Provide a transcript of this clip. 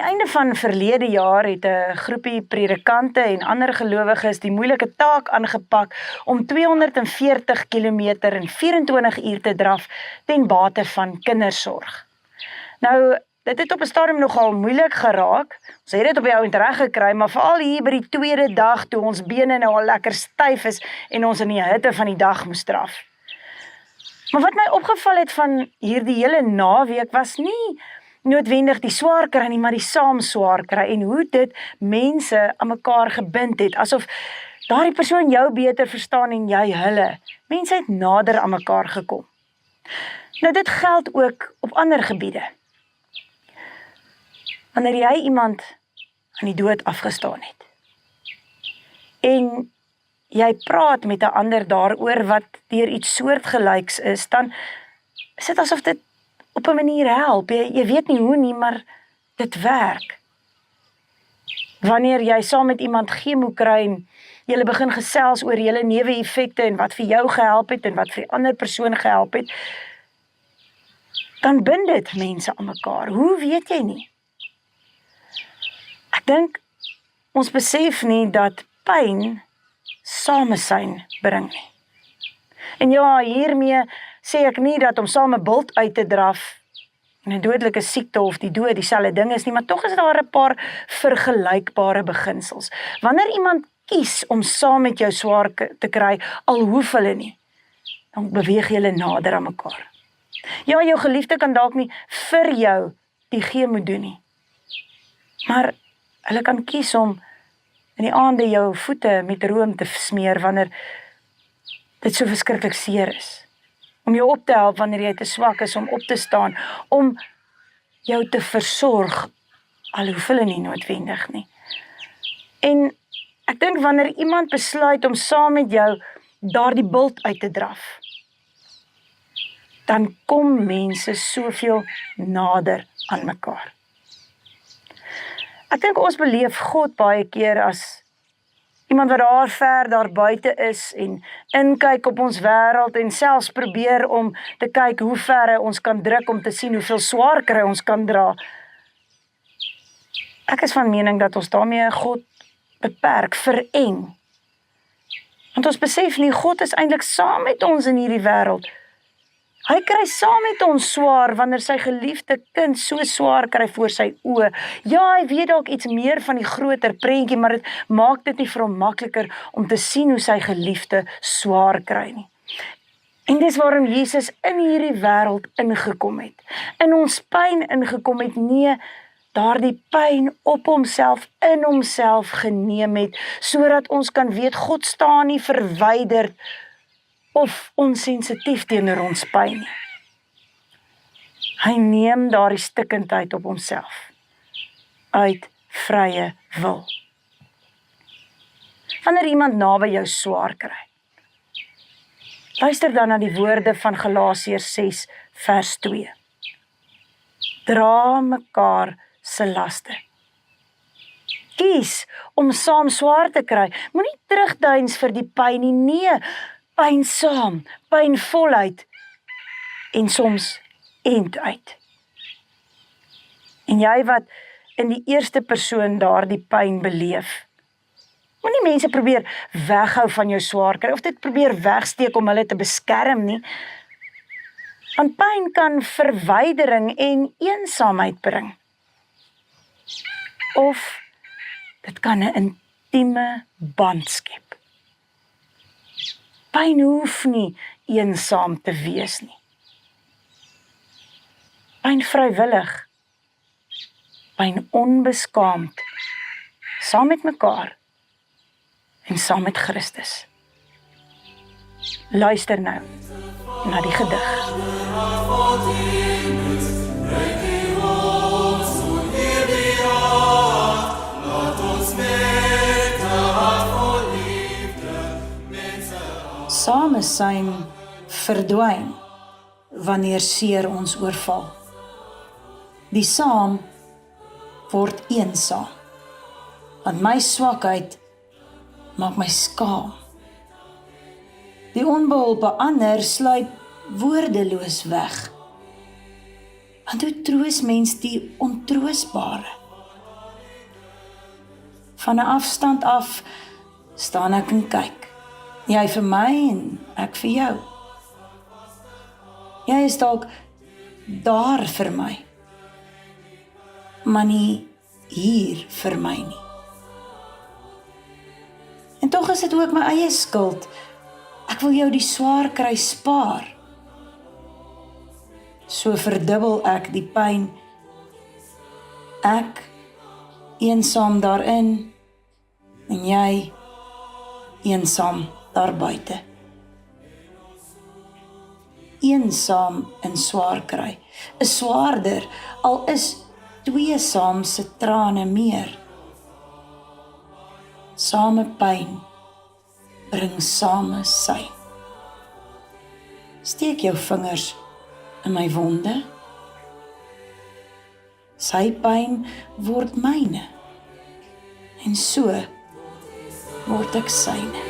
einde van verlede jaar het 'n groepie predikante en ander gelowiges die moeilike taak aangepak om 240 kilometer in 24 uur te draf ten bate van kindersorg. Nou, dit het op 'n stadium nogal moeilik geraak. Ons het dit op die ouend reg gekry, maar veral hier by die tweede dag toe ons bene nou al lekker styf is en ons in die hitte van die dag moes draf. Maar wat my opgeval het van hierdie hele naweek was nie noodwendig die swaar kry nie, maar die saam swaar kry en hoe dit mense aan mekaar gebind het, asof daardie persoon jou beter verstaan en jy hulle. Mense het nader aan mekaar gekom. Nou dit geld ook op ander gebiede. Wanneer jy iemand aan die dood afgestaan het en jy praat met 'n ander daaroor wat deur iets soortgelyks is, dan is dit asof dit op 'n manier help. Jy weet nie hoe nie, maar dit werk. Wanneer jy saam met iemand chemo kry en julle begin gesels oor julle neeweffekte en wat vir jou gehelp het en wat vir die ander persoon gehelp het, dan bind dit mense aan mekaar. Hoe weet jy nie? Ek dink ons besef nie dat pyn samesyn bring nie. En ja, hiermee sê ek nie dat om saam 'n bult uit te draf en 'n dodelike siekte of die dood dieselfde ding is nie, maar tog is daar 'n paar vergelykbare beginsels. Wanneer iemand kies om saam met jou swaar te kry, al hoef hulle nie, dan beweeg julle nader aan mekaar. Ja, jou geliefde kan dalk nie vir jou die chemo doen nie, maar hulle kan kies om in die aande jou voete met room te smeer wanneer dit so verskriklik seer is. Om jou op te help wanneer jy te swak is om op te staan, om jou te versorg, al hoef hulle nie noodwendig nie. En ek dink wanneer iemand besluit om saam met jou daardie bult uit te draf, dan kom mense soveel nader aan mekaar. Ek dink ons beleef God baie keer as iemand wat daar ver daar buite is en inkyk op ons wêreld en selfs probeer om te kyk hoe ver hy ons kan druk om te sien hoeveel swaar kry ons kan dra. Ek is van mening dat ons daarmee God beperk, vereng. Want ons besef nie, God is eintlik saam met ons in hierdie wêreld. Hy kry saam met ons swaar wanneer sy geliefde kind so swaar kry voor sy oë. Ja, hy weet dalk iets meer van die groter prentjie, maar dit maak dit nie vir hom makliker om te sien hoe sy geliefde swaar kry nie. En dis waarom Jesus in hierdie wêreld ingekom het. In ons pyn ingekom het, nee, daardie pyn op homself, in homself geneem het, sodat ons kan weet, God staan nie verwyderd of onsensitief teenoor ons pyn nie. Hy neem daardie stikkindheid op homself, uit vrye wil. Wanneer iemand naby jou swaar kry, luister dan na die woorde van Galasiërs 6 vers 2. Dra mekaar se laste. Kies om saam swaar te kry. Moenie terugduins vir die pyn nie, nee, pyn saam, pyn voluit en soms end uit. En jy wat in die eerste persoon daardie pyn beleef, moenie mense probeer weghou van jou swaar kry of dit probeer wegsteek om hulle te beskerm nie. Want pyn kan verwydering en eensaamheid bring. Of dit kan 'n intieme band skep. Pyn hoef nie eensaam te wees nie. Pyn vrywillig, pyn onbeskaamd, saam met mekaar en saam met Christus. Luister nou na die gedig. Samesyn verdwyn wanneer seer ons oorval. Die saam word eensaam, want my swakheid maak my skaam. Die onbeholpe ander sluip woordeloos weg. Want hoe troos mens die ontroosbare? Van 'n afstand af staan ek en kyk. Jy vir my en ek vir jou. Jy is dalk daar vir my, maar nie hier vir my nie. En tog is dit ook my eie skuld. Ek wil jou die swaar kry spaar. So verdubbel ek die pyn. Ek eensaam daarin en jy eensaam daarbuite. Eensaam en swaar kry is swaarder, al is twee saam se trane meer. Same pyn bring same syn. Steek jou vingers in my wonde. Sy pyn word myne en so word ek syne.